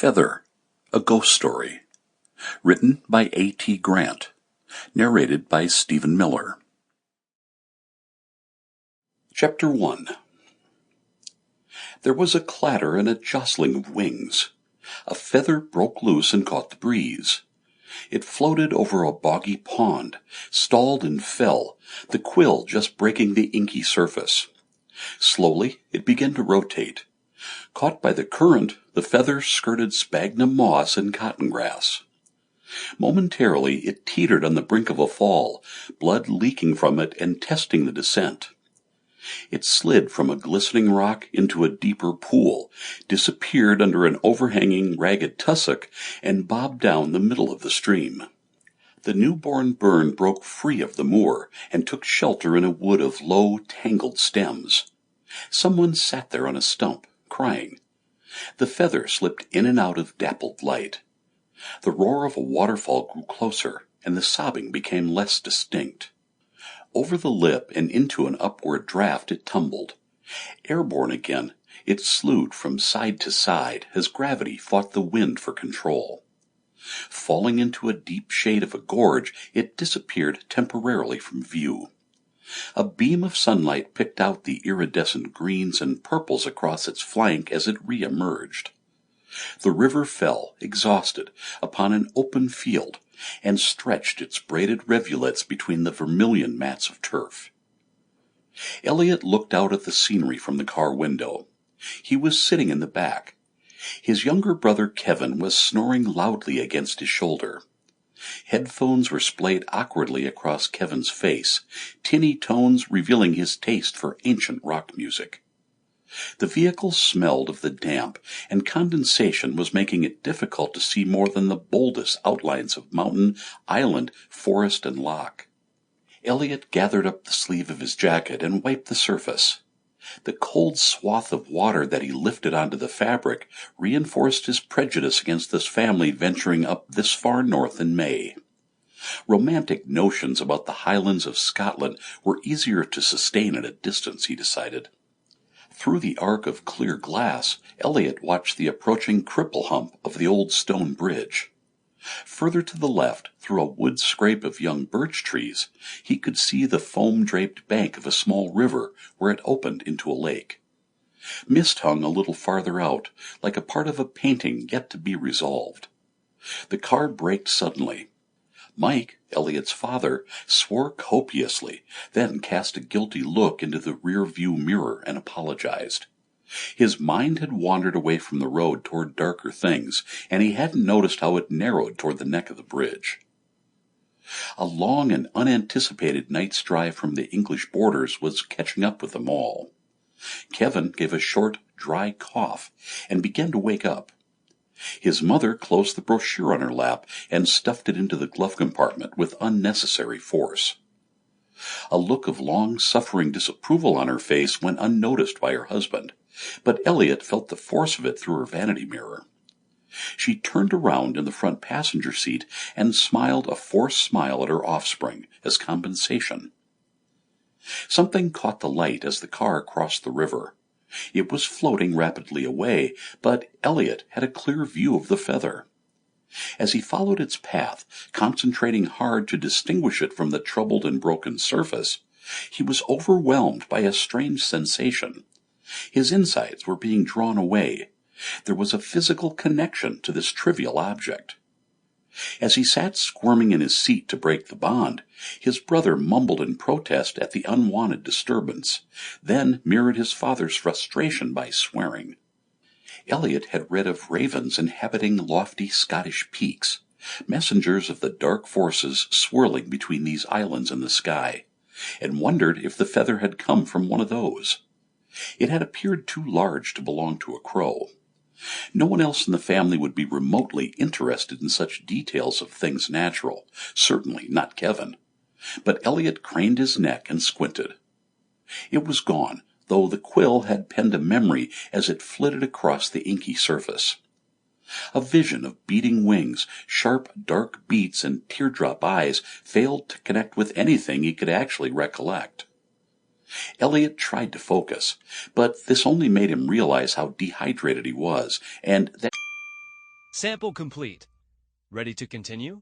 Feather, a Ghost Story. Written by A.T. Grant. Narrated by Stephen Miller. Chapter 1. There was a clatter and a jostling of wings. A feather broke loose and caught the breeze. It floated over a boggy pond, stalled and fell, the quill just breaking the inky surface. Slowly it began to rotate. Caught by the current, the feather skirted sphagnum moss and cotton grass. Momentarily it teetered on the brink of a fall, blood leaking from it and testing the descent. It slid from a glistening rock into a deeper pool, disappeared under an overhanging ragged tussock, and bobbed down the middle of the stream. The newborn burn broke free of the moor and took shelter in a wood of low, tangled stems. Someone sat there on a stump, crying. The feather slipped in and out of dappled light. The roar of a waterfall grew closer, and the sobbing became less distinct. Over the lip and into an upward draft it tumbled. Airborne again, it slewed from side to side as gravity fought the wind for control. Falling into a deep shade of a gorge, it disappeared temporarily from view. A beam of sunlight picked out the iridescent greens and purples across its flank as it re-emerged. The river fell, exhausted, upon an open field, and stretched its braided rivulets between the vermilion mats of turf. Elliott looked out at the scenery from the car window. He was sitting in the back. His younger brother Kevin was snoring loudly against his shoulder. Headphones were splayed awkwardly across Kevin's face, tinny tones revealing his taste for ancient rock music. The vehicle smelled of the damp, and condensation was making it difficult to see more than the boldest outlines of mountain, island, forest, and loch. Elliott gathered up the sleeve of his jacket and wiped the surface. The cold swath of water that he lifted onto the fabric reinforced his prejudice against this family venturing up this far north in May. Romantic notions about the highlands of Scotland were easier to sustain at a distance, he decided. Through the arc of clear glass, Elliott watched the approaching cripple hump of the old stone bridge. Further to the left, through a wood scrape of young birch trees, he could see the foam-draped bank of a small river where it opened into a lake. Mist hung a little farther out, like a part of a painting yet to be resolved. The car braked suddenly. Mike, Elliott's father, swore copiously, then cast a guilty look into the rear-view mirror and apologized. His mind had wandered away from the road toward darker things, and he hadn't noticed how it narrowed toward the neck of the bridge. A long and unanticipated night's drive from the English borders was catching up with them all. Kevin gave a short, dry cough and began to wake up. His mother closed the brochure on her lap and stuffed it into the glove compartment with unnecessary force. A look of long-suffering disapproval on her face went unnoticed by her husband, but Elliott felt the force of it through her vanity mirror. She turned around in the front passenger seat and smiled a forced smile at her offspring as compensation. Something caught the light as the car crossed the river. It was floating rapidly away, but Elliott had a clear view of the feather. As he followed its path, concentrating hard to distinguish it from the troubled and broken surface, he was overwhelmed by a strange sensation. His insides were being drawn away. There was a physical connection to this trivial object. As he sat squirming in his seat to break the bond, his brother mumbled in protest at the unwanted disturbance, then mirrored his father's frustration by swearing. Elliott had read of ravens inhabiting lofty Scottish peaks, messengers of the dark forces swirling between these islands in the sky, and wondered if the feather had come from one of those. It had appeared too large to belong to a crow. No one else in the family would be remotely interested in such details of things natural, certainly not Kevin. But Elliott craned his neck and squinted. It was gone, though the quill had penned a memory as it flitted across the inky surface. A vision of beating wings, sharp dark beats, and teardrop eyes failed to connect with anything he could actually recollect. Elliott tried to focus, but this only made him realize how dehydrated he was, and that Sample complete. Ready to continue?